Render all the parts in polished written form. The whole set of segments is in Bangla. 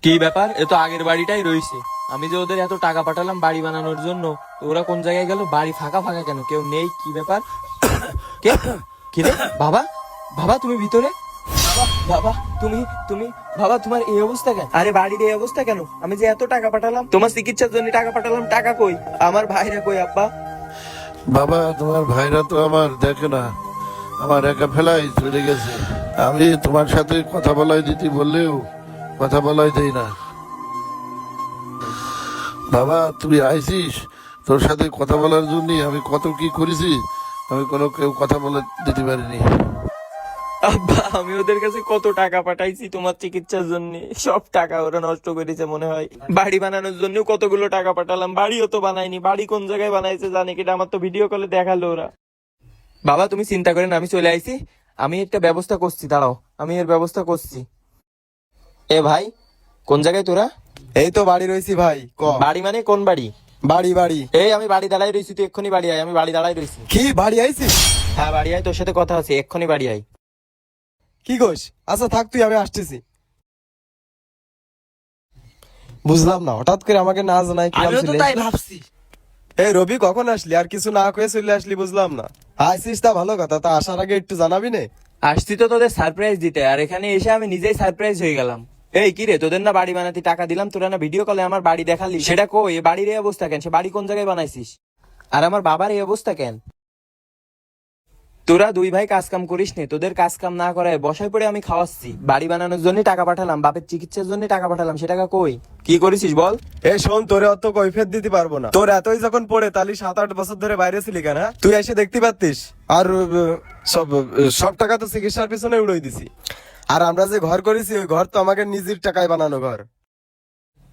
কি ব্যাপার? এ তো আগের বাড়িটাই রয়েছে। আমি যে ওদের এত টাকা পাঠালাম বাড়ি বানানোর জন্য, তো ওরা কোন জায়গায় গেল? বাড়ি ফাঁকা ফাঁকা কেন? কেউ নেই? কি ব্যাপার? কে? কি রে বাবা? বাবা তুমি ভিতরে? বাবা বাবা তুমি তুমি বাবা, তোমার এই অবস্থা কেন? আরে বাড়ির এই অবস্থা কেন? আমি যে এত টাকা পাঠালাম তোমার চিকিৎসার জন্য, টাকা পাঠালাম, টাকা কই? আমার ভাইরা কই আব্বা? বাবা, তোমার ভাইরা তো আমার দেখে না, আমার একা ফেলাই চলে গেছে। আমি তোমার সাথে কথা বলাই দিতে বললেও কথা বলাই দেই না। বাবা, তুই আইছিস, তোর সাথে কথা বলার জন্য আমি কত কি করেছি, আমি কেউ কথা বলে দিতে পারিনি। আব্বা আমি ওদের কাছে কত টাকা পাঠাইছি তোমার চিকিৎসার জন্য, সব টাকা ওরা নষ্ট করেছে মনে হয়। বাড়ি বানানোর জন্য কতগুলো টাকা পাঠালাম, বাড়িও তো বানাইনি। বাড়ি কোন জায়গায় বানাইছে জানি কিনা, আমার তো ভিডিও কলে দেখালো ওরা। বাবা তুমি চিন্তা করেন, আমি চলে আইছি। আমি একটা ব্যবস্থা করছি, দাঁড়াও, আমি এর ব্যবস্থা করছি। এ ভাই, কোন জায়গায় তোরা? এই তো বাড়ি রয়েছি ভাই। বাড়ি মানে কোন বাড়ি? বাড়ি বাড়ি এই আমি বাড়ি দাঁড়াই রয়েছি, তুই এক্ষুনি বাড়ি আয়। আমি বাড়ি দাঁড়াই রয়েছি। কি বাড়ি আইছিস? হ্যাঁ বাড়ি আয়, তোর সাথে কথা আছে, এক্ষুনি বাড়ি আয়। কি গোস? আচ্ছা থাক, তুই আমি আসতেছি। বুঝলাম না, হঠাৎ করে আমাকে না জানাই কি আমিও তো বলছিলি? তাই ভাবছি। এই রবি, কখন আসলি? আর কিছু না কয়ে চলে আসলি, বুঝলাম না। আইসিস তা ভালো কথা, তা আসার আগে একটু জানাবি নে। আসছি তো তোদের সারপ্রাইজ দিতে, আর এখানে এসে আমি নিজেই সারপ্রাইজ হয়ে গেলাম। এই কি রে, তোদের না বাড়ি বানাতে টাকা দিলাম, তোরা না ভিডিও কলে আমার বাড়ি দেখালি? সেটা কই? এ বাড়ির এই অবস্থা কেন? সে বাড়ি কোন জায়গায় বানাইছিস? আর আমার বাবার এই অবস্থা কেন? তোরা দুই ভাই কাজ কাম করিস নে, তোদের কাজ কাম না করায় বসায় পড়ে আমি খাওয়াচ্ছি। বাড়ি বানানোর জন্য টাকা পাঠালাম, বাপের চিকিৎসার জন্য টাকা পাঠালাম, সে টাকা কই? কি করেছিস বল? এই শোন, তোরে অত কৈফিয়ত দিতে পারবো না। তোর এতই যখন পড়ে, তাহলে 7-8 বছর ধরে বাইরে ছিলি কেন? হ্যাঁ? তুই এসে দেখতে পারতিস। আর সব টাকা তো চিকিৎসার পিছনে উড়াই দিছি। আর আমরা যে ঘর করেছি, ওই ঘর তো আমাকে নিজের টাকায় বানানো ঘর।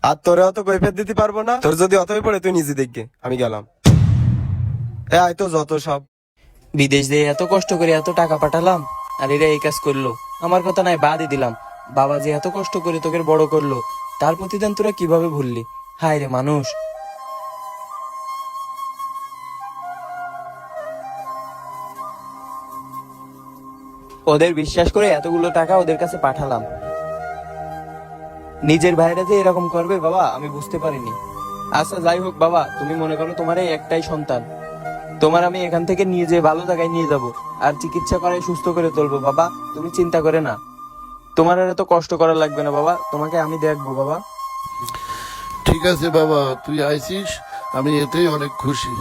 আর তোরে অত কৈফিয়ত দিতে পারবো না। তোর যদি অতই পড়ে, তুই নিজে দেখবে, আমি গেলাম। আয় তো যত সব। বিদেশ দিয়ে এত কষ্ট করে এত টাকা পাঠালাম, আর এরা এই কাজ করলো। আমার কথা নাই, বাদই দিলাম। বাবা যে এত কষ্ট করে তোকে বড় করলো, তার প্রতিদান তোরা কিভাবে ভুললি? হায় রে মানুষ। ওদের বিশ্বাস করে এতগুলো টাকা ওদের কাছে পাঠালাম, নিজের ভাইরা যে এরকম করবে বাবা আমি বুঝতে পারিনি। আচ্ছা যাই হোক বাবা, তুমি মনে করো তোমার এই একটাই সন্তান, তোমার আমি এখান থেকে নিয়ে যেয়ে ভালো জায়গায় নিয়ে যাব, আর চিকিৎসা করাই সুস্থ করে তুলবো। বাবা তুমি চিন্তা করে না, তোমার আর এত কষ্ট করা লাগবে না বাবা, তোমাকে আমি দেখবো বাবা। ঠিক আছে বাবা, তুই আইছিস, আমি এতেই অনেক খুশি।